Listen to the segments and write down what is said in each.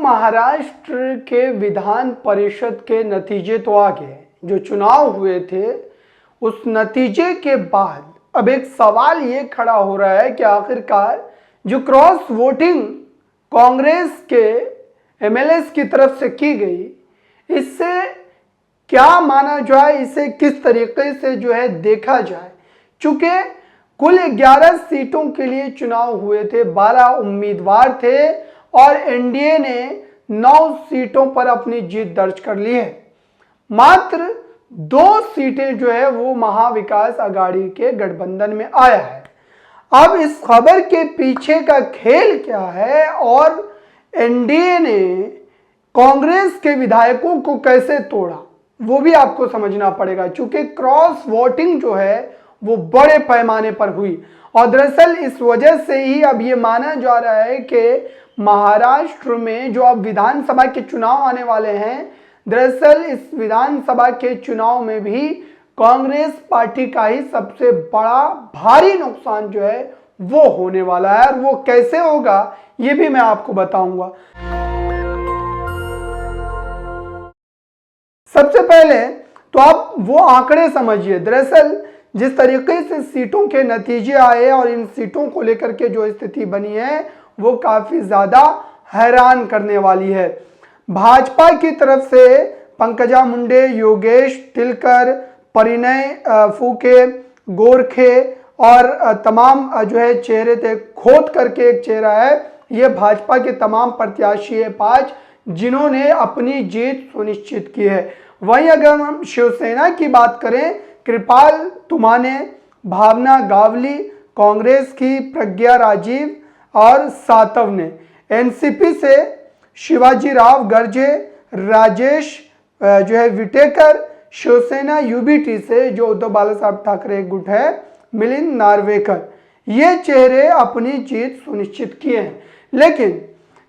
महाराष्ट्र के विधान परिषद के नतीजे तो आ गए, जो चुनाव हुए थे उस नतीजे के बाद अब एक सवाल ये खड़ा हो रहा है कि आखिरकार जो क्रॉस वोटिंग कांग्रेस के एमएलएस की तरफ से की गई, इससे क्या माना जाए, इसे किस तरीके से जो है देखा जाए। चूंकि कुल 11 सीटों के लिए चुनाव हुए थे, 12 उम्मीदवार थे और एनडीए ने 9 सीटों पर अपनी जीत दर्ज कर ली है। मात्र 2 सीटें जो है वो महाविकास आघाड़ी के गठबंधन में आया है। अब इस खबर के पीछे का खेल क्या है और एनडीए ने कांग्रेस के विधायकों को कैसे तोड़ा, वो भी आपको समझना पड़ेगा। चूंकि क्रॉस वोटिंग जो है वो बड़े पैमाने पर हुई और दरअसल इस वजह से ही अब ये माना जा रहा है कि महाराष्ट्र में जो अब विधानसभा के चुनाव आने वाले हैं, दरअसल इस विधानसभा के चुनाव में भी कांग्रेस पार्टी का ही सबसे बड़ा भारी नुकसान जो है वो होने वाला है। और वो कैसे होगा ये भी मैं आपको बताऊंगा। सबसे पहले तो आप वो आंकड़े समझिए। दरअसल जिस तरीके से सीटों के नतीजे आए और इन सीटों को लेकर के जो स्थिति बनी है वो काफी ज्यादा हैरान करने वाली है। भाजपा की तरफ से पंकजा मुंडे, योगेश तिलकर, परिणय फूके, गोरखे और तमाम जो है चेहरे थे, खोद करके एक चेहरा है, ये भाजपा के तमाम प्रत्याशी है 5 जिन्होंने अपनी जीत सुनिश्चित की है। वहीं अगर हम शिवसेना की बात करें, कृपाल तुमाने, भावना गावली, कांग्रेस की प्रज्ञा राजीव और सातव ने, एनसीपी से शिवाजी राव गर्जे, राजेश जो है विटेकर, शिवसेना यूबीटी से जो उद्धव बाला साहब ठाकरे गुट है, मिलिंद नार्वेकर, ये चेहरे अपनी जीत सुनिश्चित किए हैं। लेकिन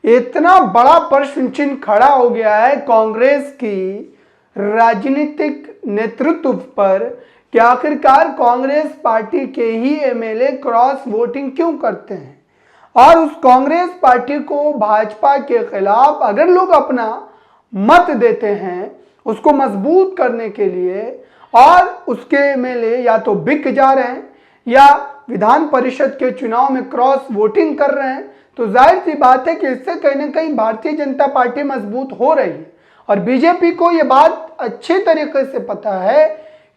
इतना बड़ा प्रश्न चिन्ह खड़ा हो गया है कांग्रेस की राजनीतिक नेतृत्व पर कि आखिरकार कांग्रेस पार्टी के ही एमएलए क्रॉस वोटिंग क्यों करते हैं और उस कांग्रेस पार्टी को भाजपा के खिलाफ अगर लोग अपना मत देते हैं उसको मजबूत करने के लिए और उसके एमएलए या तो बिक जा रहे हैं या विधान परिषद के चुनाव में क्रॉस वोटिंग कर रहे हैं, तो जाहिर सी बात है कि इससे कहीं ना कहीं भारतीय जनता पार्टी मजबूत हो रही है। और बीजेपी को यह बात अच्छे तरीके से पता है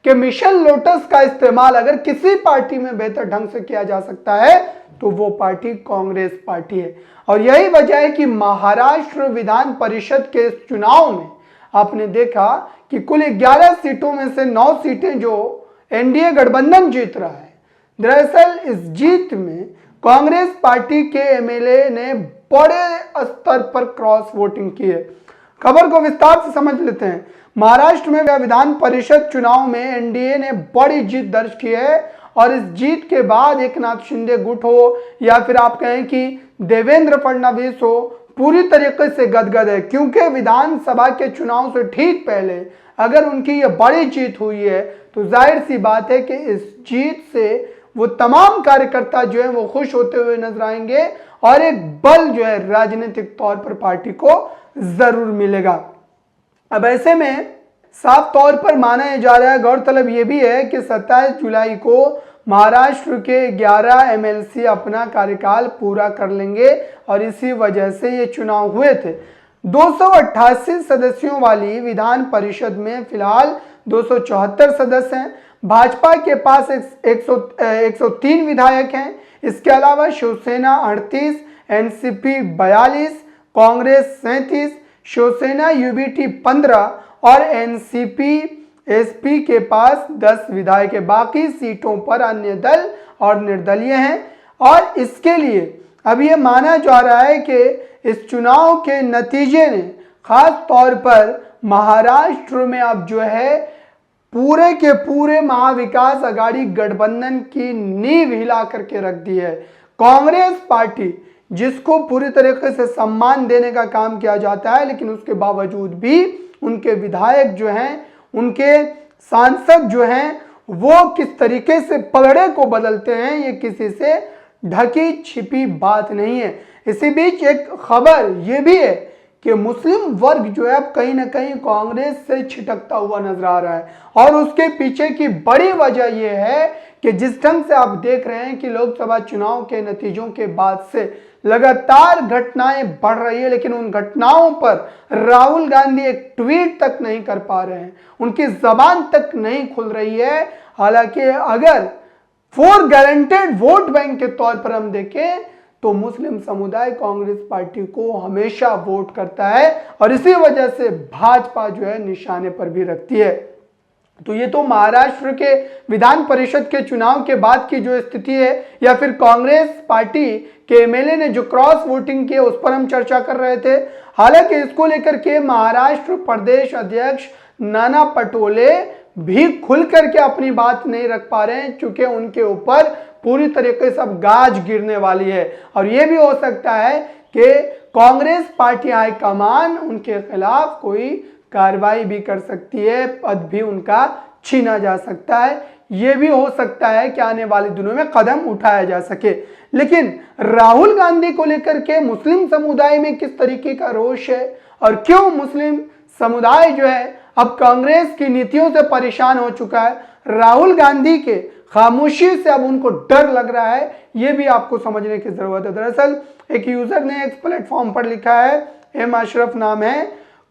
कि मिशन लोटस का इस्तेमाल अगर किसी पार्टी में बेहतर ढंग से किया जा सकता है तो वो पार्टी कांग्रेस पार्टी है। और यही वजह है कि महाराष्ट्र विधान परिषद के चुनाव में आपने देखा कि कुल 11 सीटों में से 9 सीटें जो एनडीए गठबंधन जीत रहा है। दरअसल इस जीत में कांग्रेस पार्टी के एमएलए ने बड़े स्तर पर क्रॉस वोटिंग की है। खबर को विस्तार से समझ लेते हैं। महाराष्ट्र में विधान परिषद चुनाव में एनडीए ने बड़ी जीत दर्ज की है और इस जीत के बाद एकनाथ शिंदे गुट हो या फिर आप कहें कि देवेंद्र फडणवीस हो, पूरी तरीके से गदगद है। क्योंकि विधानसभा के चुनाव से ठीक पहले अगर उनकी ये बड़ी जीत हुई है तो जाहिर सी बात है कि इस जीत से वो तमाम कार्यकर्ता जो है वो खुश होते हुए नजर आएंगे और एक बल जो है राजनीतिक तौर पर पार्टी को जरूर मिलेगा। अब ऐसे में साफ तौर पर माना जा रहा है, गौरतलब ये भी है कि 27 जुलाई को महाराष्ट्र के 11 एमएलसी अपना कार्यकाल पूरा कर लेंगे और इसी वजह से ये चुनाव हुए थे। 288 सदस्यों वाली विधान परिषद में फिलहाल 274 सदस्य हैं। भाजपा के पास 103 विधायक हैं। इसके अलावा शिवसेना 38, एनसीपी 42, कांग्रेस 37, शिवसेना यूबीटी 15 और एनसीपी एसपी के पास 10 विधायक है। बाकी सीटों पर अन्य दल और निर्दलीय हैं। और इसके लिए अब ये माना जा रहा है कि इस चुनाव के नतीजे ने खास तौर पर महाराष्ट्र में अब जो है पूरे के पूरे महाविकास आघाड़ी गठबंधन की नींव हिला करके रख दी है। कांग्रेस पार्टी जिसको पूरी तरीके से सम्मान देने का काम किया जाता है, लेकिन उसके बावजूद भी उनके विधायक जो हैं, उनके सांसद जो हैं, वो किस तरीके से पलड़े को बदलते हैं ये किसी से ढकी छिपी बात नहीं है। इसी बीच एक खबर ये भी है कि मुस्लिम वर्ग जो है अब कहीं ना कहीं कांग्रेस से छिटकता हुआ नजर आ रहा है। और उसके पीछे की बड़ी वजह यह है कि जिस ढंग से आप देख रहे हैं कि लोकसभा चुनाव के नतीजों के बाद से लगातार घटनाएं बढ़ रही है, लेकिन उन घटनाओं पर राहुल गांधी एक ट्वीट तक नहीं कर पा रहे हैं, उनकी जबान तक नहीं खुल रही है। हालांकि अगर फॉर गारंटेड वोट बैंक के तौर पर हम देखें तो मुस्लिम समुदाय कांग्रेस पार्टी को हमेशा वोट करता है और इसी वजह से भाजपा जो है निशाने पर भी रखती है। तो ये तो महाराष्ट्र के विधान परिषद के चुनाव के बाद की जो स्थिति है, या फिर कांग्रेस पार्टी के एमएलए ने जो क्रॉस वोटिंग की उस पर हम चर्चा कर रहे थे। हालांकि इसको लेकर के महाराष्ट्र प्रदेश अध्यक्ष नाना पटोले भी खुल करके अपनी बात नहीं रख पा रहे हैं, क्योंकि उनके ऊपर पूरी तरीके से अब गाज गिरने वाली है। और यह भी हो सकता है कि कांग्रेस पार्टी हाईकमान उनके खिलाफ कोई कार्रवाई भी कर सकती है, पद भी उनका छीना जा सकता है। यह भी हो सकता है कि आने वाले दिनों में कदम उठाया जा सके। लेकिन राहुल गांधी को लेकर के मुस्लिम समुदाय में किस तरीके का रोष है और क्यों मुस्लिम समुदाय जो है अब कांग्रेस की नीतियों से परेशान हो चुका है, राहुल गांधी के खामोशी से अब उनको डर लग रहा है, यह भी आपको समझने की जरूरत है। दरअसल एक यूजर ने एक प्लेटफॉर्म पर लिखा है, एम अशरफ नाम है,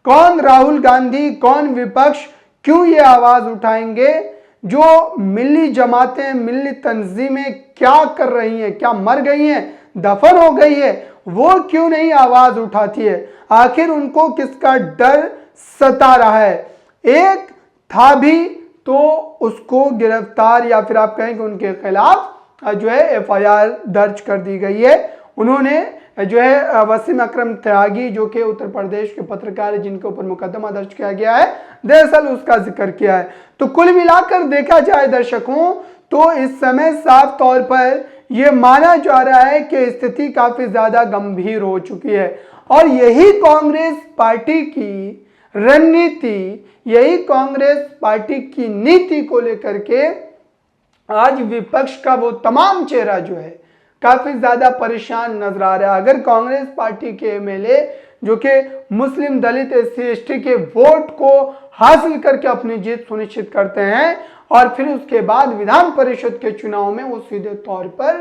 कौन राहुल गांधी, कौन विपक्ष, क्यों ये आवाज उठाएंगे? जो मिली जमातें, मिली तंजीमें क्या कर रही हैं? क्या मर गई हैं, दफन हो गई है? वो क्यों नहीं आवाज उठाती है? आखिर उनको किसका डर सता रहा है? एक था भी तो उसको गिरफ्तार या फिर आप कहें कि उनके खिलाफ जो है एफआईआर दर्ज कर दी गई है। उन्होंने जो है वसीम अकरम त्यागी, जो कि उत्तर प्रदेश के पत्रकार है जिनके ऊपर मुकदमा दर्ज किया गया है, दरअसल उसका जिक्र किया है। तो कुल मिलाकर देखा जाए दर्शकों तो इस समय साफ तौर पर यह माना जा रहा है कि स्थिति काफी ज्यादा गंभीर हो चुकी है और यही कांग्रेस पार्टी की रणनीति, यही कांग्रेस पार्टी की नीति को लेकर के आज विपक्ष का वो तमाम चेहरा जो है काफी ज्यादा परेशान नजर आ रहा है। अगर कांग्रेस पार्टी के एमएलए जो कि मुस्लिम, दलित, एससी, एसटी के वोट को हासिल करके अपनी जीत सुनिश्चित करते हैं और फिर उसके बाद विधान परिषद के चुनाव में वो सीधे तौर पर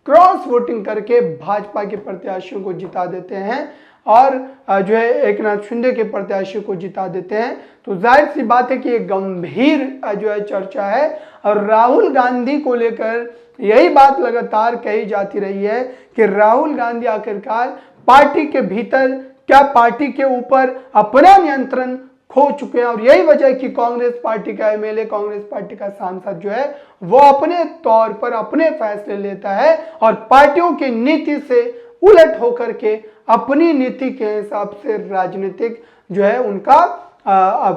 क्रॉस वोटिंग करके भाजपा के प्रत्याशियों को जिता देते हैं और जो है एक नाथ शिंदे के प्रत्याशी को जिता देते हैं, तो जाहिर सी बात है कि एक गंभीर जो है चर्चा है। और राहुल गांधी को लेकर यही बात लगातार कही जाती रही है कि राहुल गांधी आखिरकार पार्टी के भीतर क्या पार्टी के ऊपर अपना नियंत्रण खो चुके हैं और यही वजह है कि कांग्रेस पार्टी का एमएलए, कांग्रेस पार्टी का सांसद जो है वो अपने तौर पर अपने फैसले लेता है और पार्टियों की नीति से उलट होकर के अपनी नीति के हिसाब से राजनीतिक जो है उनका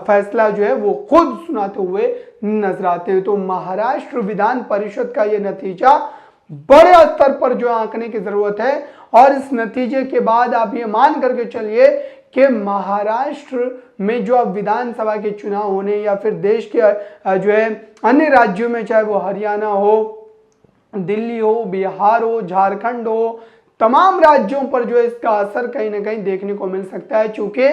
फैसला जो है वो खुद सुनाते हुए नजर आते हैं। तो महाराष्ट्र विधान परिषद का ये नतीजा बड़े स्तर पर जो आंकने की जरूरत है और इस नतीजे के बाद आप ये मान करके चलिए कि महाराष्ट्र में जो अब विधानसभा के चुनाव होने या फिर देश के जो है अन्य राज्यों में, चाहे वो हरियाणा हो, दिल्ली हो, बिहार हो, झारखंड हो, तमाम राज्यों पर जो है इसका असर कहीं ना कहीं देखने को मिल सकता है। चूंकि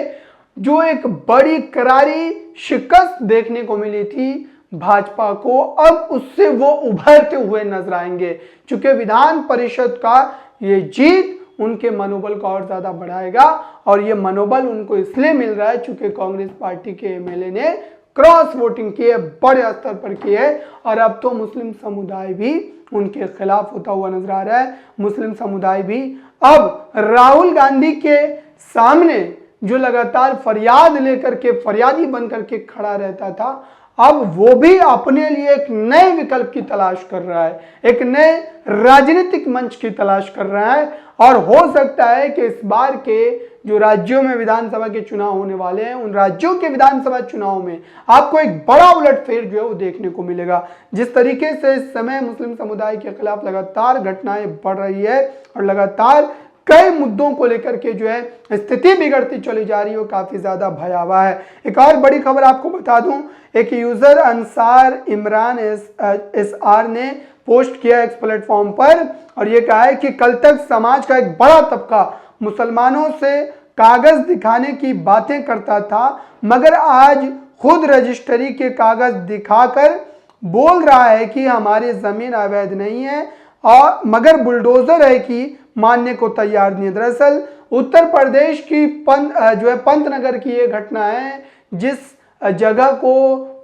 जो एक बड़ी करारी शिकस्त देखने को मिली थी भाजपा को, अब उससे वो उभरते हुए नजर आएंगे। चूंकि विधान परिषद का ये जीत उनके मनोबल को और ज्यादा बढ़ाएगा और ये मनोबल उनको इसलिए मिल रहा है चूंकि कांग्रेस पार्टी के एमएलए ने क्रॉस वोटिंग की है, बड़े स्तर पर की है और अब तो मुस्लिम समुदाय भी उनके खिलाफ होता हुआ नजर आ रहा है। मुस्लिम समुदाय भी अब राहुल गांधी के सामने जो लगातार फरियाद लेकर के फरियादी बन करके खड़ा रहता था, अब वो भी अपने लिए एक नए विकल्प की तलाश कर रहा है, एक नए राजनीतिक मंच की तलाश कर रहा है और हो सकता है कि इस बार के जो राज्यों में विधानसभा के चुनाव होने वाले हैं उन राज्यों के विधानसभा चुनाव में आपको एक बड़ा उलटफेर जो है वो देखने को मिलेगा। जिस तरीके से इस समय मुस्लिम समुदाय के खिलाफ लगातार घटनाएं बढ़ रही है और लगातार कई मुद्दों को लेकर के जो है स्थिति बिगड़ती चली जा रही है, वो काफी ज्यादा भयावह है। एक और बड़ी खबर आपको बता दूं, एक यूजर अंसार इमरान SR ने पोस्ट किया इस प्लेटफॉर्म पर और ये कहा है कि कल तक समाज का एक बड़ा तबका मुसलमानों से कागज दिखाने की बातें करता था, मगर आज खुद रजिस्ट्री के कागज दिखाकर बोल रहा है कि हमारी जमीन अवैध नहीं है, और मगर बुलडोजर है कि मानने को तैयार नहीं है। दरअसल उत्तर प्रदेश की पंतनगर की ये घटना है, जिस जगह को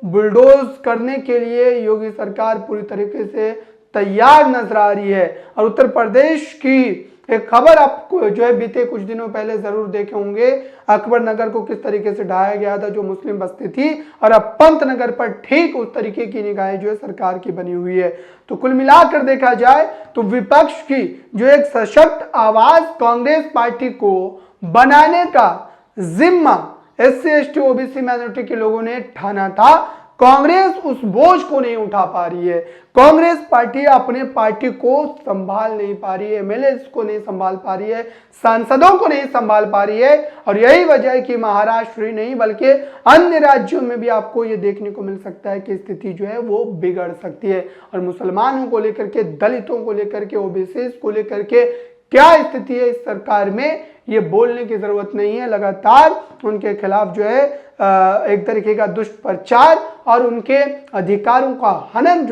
बुलडोज करने के लिए योगी सरकार पूरी तरीके से तैयार नजर आ रही है। और उत्तर प्रदेश की एक खबर आपको बीते कुछ दिनों पहले जरूर देखे होंगे, अकबर नगर को किस तरीके से ढाया गया था, जो मुस्लिम बस्ती थी, और अब पंतनगर पर ठीक उस तरीके की निगाहें सरकार की बनी हुई है। तो कुल मिलाकर देखा जाए तो विपक्ष की एक सशक्त आवाज कांग्रेस पार्टी को बनाने का जिम्मा SC ST OBC माइनॉरिटी के लोगों ने ठाना था, कांग्रेस उस बोझ को नहीं उठा पा रही है। कांग्रेस पार्टी अपने पार्टी को संभाल नहीं पा रही है, MLAs को नहीं संभाल पा रही है, सांसदों को नहीं संभाल पा रही है, और यही वजह है कि महाराष्ट्र ही नहीं बल्कि अन्य राज्यों में भी आपको ये देखने को मिल सकता है कि स्थिति वो बिगड़ सकती है। और मुसलमानों को लेकर के, दलितों को लेकर के, OBCs को लेकर के क्या स्थिति है इस सरकार में, ये बोलने की जरूरत नहीं है। लगातार उनके खिलाफ एक तरीके का दुष्प्रचार और उनके अधिकारों का हनन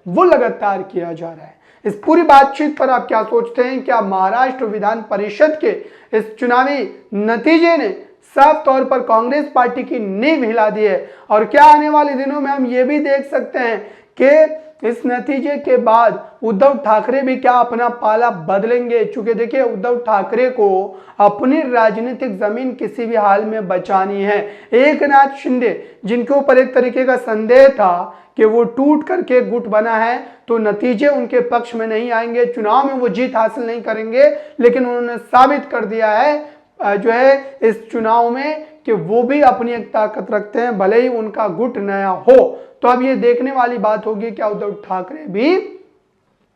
वो लगातार किया जा रहा है। इस पूरी बातचीत पर आप क्या सोचते हैं? क्या महाराष्ट्र विधान परिषद के इस चुनावी नतीजे ने साफ तौर पर कांग्रेस पार्टी की नींव हिला दी है? और क्या आने वाले दिनों में हम ये भी देख सकते हैं कि इस नतीजे के बाद उद्धव ठाकरे भी क्या अपना पाला बदलेंगे? चूंकि देखिए, उद्धव ठाकरे को अपनी राजनीतिक जमीन किसी भी हाल में बचानी है। एकनाथ शिंदे, जिनके ऊपर एक तरीके का संदेह था कि वो टूट करके गुट बना है, तो नतीजे उनके पक्ष में नहीं आएंगे, चुनाव में वो जीत हासिल नहीं करेंगे, लेकिन उन्होंने साबित कर दिया है इस चुनाव में कि वो भी अपनी एक ताकत रखते हैं, भले ही उनका गुट नया हो। तो अब ये देखने वाली बात होगी क्या उद्धव ठाकरे भी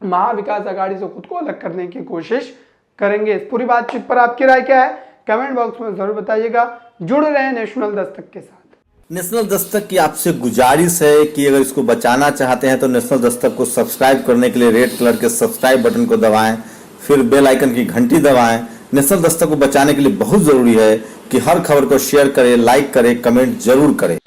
महाविकास आघाड़ी से खुद को अलग करने की कोशिश करेंगे? इस पूरी बातचीत पर आपकी राय क्या है? कमेंट बॉक्स में जरूर बताइएगा। जुड़े रहें नेशनल दस्तक के साथ। नेशनल दस्तक की आपसे गुजारिश है कि अगर इसको बचाना चाहते हैं तो नेशनल दस्तक को सब्सक्राइब करने के लिए रेड कलर के सब्सक्राइब बटन को दबाएं, फिर बेल आइकन की घंटी दबाएं। नेशनल दस्तक को बचाने के लिए बहुत जरूरी है कि हर खबर को शेयर करें, लाइक करें, कमेंट जरूर करें।